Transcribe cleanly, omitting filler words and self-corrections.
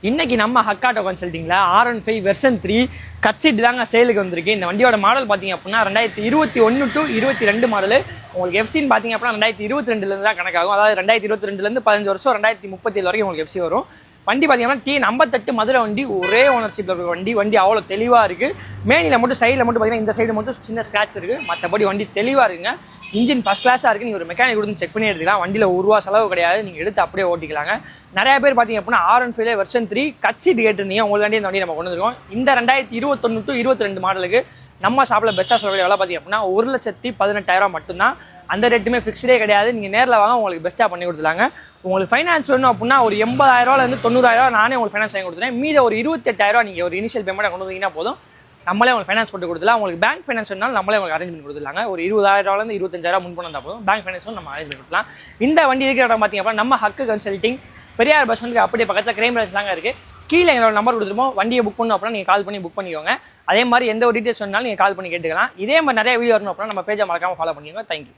இன்னைக்கு நம்ம ஹக்காட்டோ கன்சல்டிங்ல R15 version 3 cut seat தாங்க சேலுக்கு வந்திருக்கு. இந்த வண்டியோட மாடல் பார்த்தீங்க அப்படின்னா 2021 to 22 மாடல். உங்களுக்கு எஃப்சின்னு பார்த்தீங்க அப்படின்னா 2022 தான் கணக்காகும். அதாவது 2022 15 வருஷம் 2037 வரைக்கும் உங்களுக்கு எஃப்சி வரும். வண்டி பார்த்தீங்கன்னா T58 மதுரை வண்டி, ஒரே ஓனர்ஷிப்ல இருக்க வண்டி அவ்வளோ தெளிவாக இருக்கு. மேனியில் மட்டும் சைடில் மட்டும் பார்த்தீங்கன்னா இந்த சைடு மட்டும் சின்ன ஸ்க்ராட்ச் இருக்கு. மற்றபடி வண்டி தெளிவாக இருக்குங்க. இன்ஜின் ஃபர்ஸ்ட் கிளாஸாக இருக்குது. நீங்கள் ஒரு மெக்கானிக் கொடுத்து செக் பண்ணி எடுத்துக்கலாம். வண்டியில் ரூபா செலவு கிடையாது. நீங்கள் எடுத்து அப்படியே ஓட்டிக்கலாங்க. நிறைய பேர் பார்த்தீங்க அப்படின்னா R15 வெர்ஷன் 3 கட் சீட் கேட்டிருந்தீங்க. உங்களுக்கு இந்த வண்டி நம்ம கொண்டு வந்துருக்கோம். இந்த 2021 to 22 மாடலுக்கு நம்ம ஷாப்பில் பெஸ்ட்டாக சொல்லக்கூடிய வேலை பார்த்தீங்க அப்படின்னா 1,18,000 மட்டும்தான். அந்த ரேட்டுமே ஃபிக்ஸ்டே கிடையாது. நீங்கள் நேரில் வாங்க, உங்களுக்கு பெஸ்ட்டாக பண்ணி கொடுத்துலாங்க. உங்களுக்கு ஃபைனான்ஸ் வேணும் அப்படின்னா ஒரு 80,000 90,000 நானே உங்களுக்கு ஃபைனான்ஸ் வாங்கி கொடுத்துறேன். மீத ஒரு 28,000 நீங்கள் ஒரு இனிஷியல் பேமெண்ட்டை கொண்டு வந்தீங்கன்னா போதும், நம்மளே உங்களுக்கு ஃபைனான்ஸ் போட்டு கொடுத்துலாம். உங்களுக்கு பேங்க் ஃபைனான்ஸ் வேணாலும் நம்மளே உங்களுக்கு அரேஞ்ச் பண்ணி கொடுத்துலாங்க. ஒரு 20,000 25,000 முன் பண்ணால் போதும், பேங்க் ஃபைனான்ஸும் நம்ம அரேஞ்ச் பண்ணி கொடுக்கலாம். இந்த வண்டி இருக்கிற இடம் பார்த்தீங்க அப்படின்னா நம்ம ஹக்கு கன்சல்டிங் பெரியார் பஸ் ஸ்டாண்டுக்கு அப்படியே பக்கத்தில் கிரைம் பிரான்ச் தாங்க இருக்குது. கீழே எங்களோட நம்பர் கொடுத்துருப்போம். வண்டியை புக் பண்ணணும் அப்படின்னா நீங்கள் கால் பண்ணி புக் பண்ணிக்கோங்க. அதே மாதிரி எந்த ஒரு டீட்டெயில்ஸ் வேணாலும் நீங்கள் கால் பண்ணி கேட்டுக்கலாம். இதே மாதிரி நிறைய வீடியோ வரணும் அப்படின்னா நம்ம பேஜை மறக்காமல் ஃபாலோ பண்ணிக்கோங்க. தேங்க்யூ.